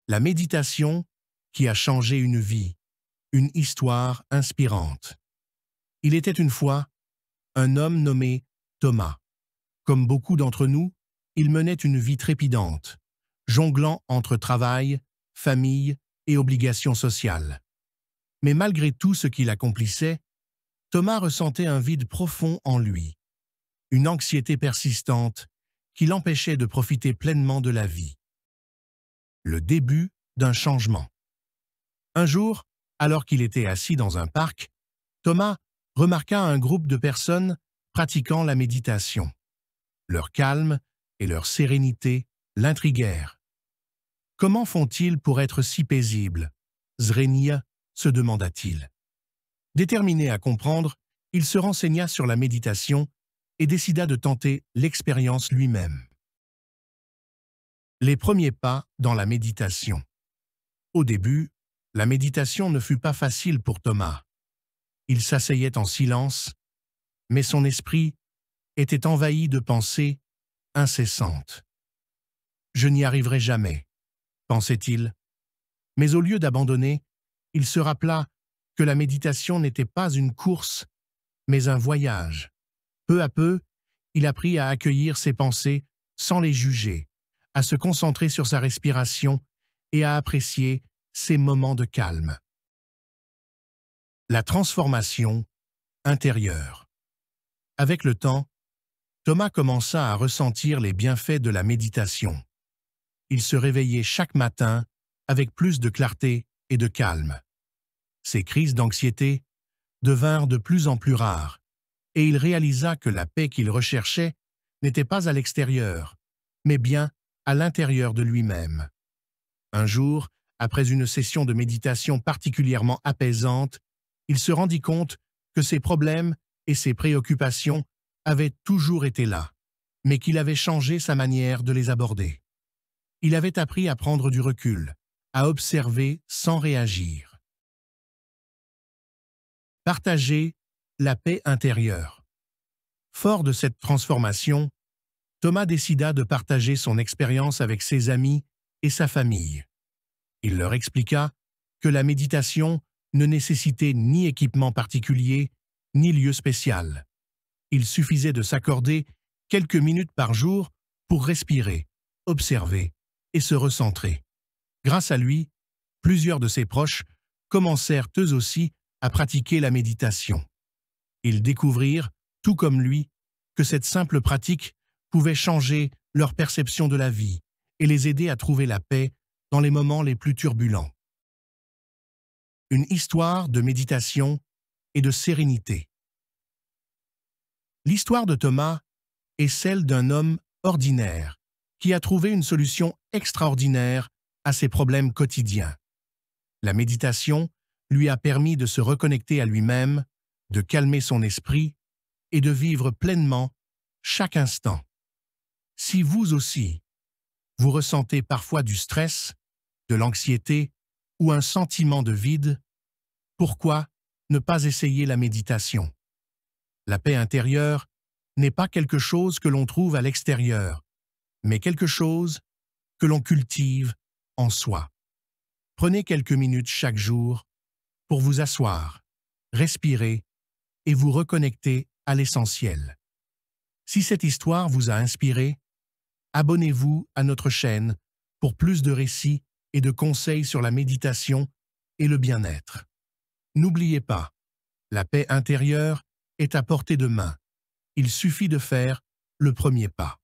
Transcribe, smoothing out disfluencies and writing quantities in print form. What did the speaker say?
La méditation qui a changé une vie, une histoire inspirante. Il était une fois un homme nommé Thomas. Comme beaucoup d'entre nous, il menait une vie trépidante, jonglant entre travail, famille et obligations sociales. Mais malgré tout ce qu'il accomplissait, Thomas ressentait un vide profond en lui, une anxiété persistante qui l'empêchait de profiter pleinement de la vie. Le début d'un changement. Un jour, alors qu'il était assis dans un parc, Thomas remarqua un groupe de personnes pratiquant la méditation. Leur calme et leur sérénité l'intriguèrent. « Comment font-ils pour être si paisibles ?» Zrenia se demanda-t-il. Déterminé à comprendre, il se renseigna sur la méditation et décida de tenter l'expérience lui-même. Les premiers pas dans la méditation. Au début, la méditation ne fut pas facile pour Thomas. Il s'asseyait en silence, mais son esprit était envahi de pensées incessantes. « Je n'y arriverai jamais », pensait-il. Mais au lieu d'abandonner, il se rappela que la méditation n'était pas une course, mais un voyage. Peu à peu, il apprit à accueillir ses pensées sans les juger, à se concentrer sur sa respiration et à apprécier ses moments de calme. La transformation intérieure. Avec le temps, Thomas commença à ressentir les bienfaits de la méditation. Il se réveillait chaque matin avec plus de clarté et de calme. Ses crises d'anxiété devinrent de plus en plus rares, et il réalisa que la paix qu'il recherchait n'était pas à l'extérieur, mais bien à l'intérieur de lui-même. Un jour, après une session de méditation particulièrement apaisante, il se rendit compte que ses problèmes et ses préoccupations avaient toujours été là, mais qu'il avait changé sa manière de les aborder. Il avait appris à prendre du recul, à observer sans réagir. Partager la paix intérieure. Fort de cette transformation, Thomas décida de partager son expérience avec ses amis et sa famille. Il leur expliqua que la méditation ne nécessitait ni équipement particulier, ni lieu spécial. Il suffisait de s'accorder quelques minutes par jour pour respirer, observer et se recentrer. Grâce à lui, plusieurs de ses proches commencèrent eux aussi à pratiquer la méditation. Ils découvrirent, tout comme lui, que cette simple pratique pouvait changer leur perception de la vie et les aider à trouver la paix dans les moments les plus turbulents. Une histoire de méditation et de sérénité. L'histoire de Thomas est celle d'un homme ordinaire qui a trouvé une solution extraordinaire à ses problèmes quotidiens. La méditation lui a permis de se reconnecter à lui-même, de calmer son esprit et de vivre pleinement chaque instant. Si vous aussi, vous ressentez parfois du stress, de l'anxiété ou un sentiment de vide, pourquoi ne pas essayer la méditation? La paix intérieure n'est pas quelque chose que l'on trouve à l'extérieur, mais quelque chose que l'on cultive en soi. Prenez quelques minutes chaque jour pour vous asseoir, respirer et vous reconnecter à l'essentiel. Si cette histoire vous a inspiré, abonnez-vous à notre chaîne pour plus de récits et de conseils sur la méditation et le bien-être. N'oubliez pas, la paix intérieure est à portée de main. Il suffit de faire le premier pas.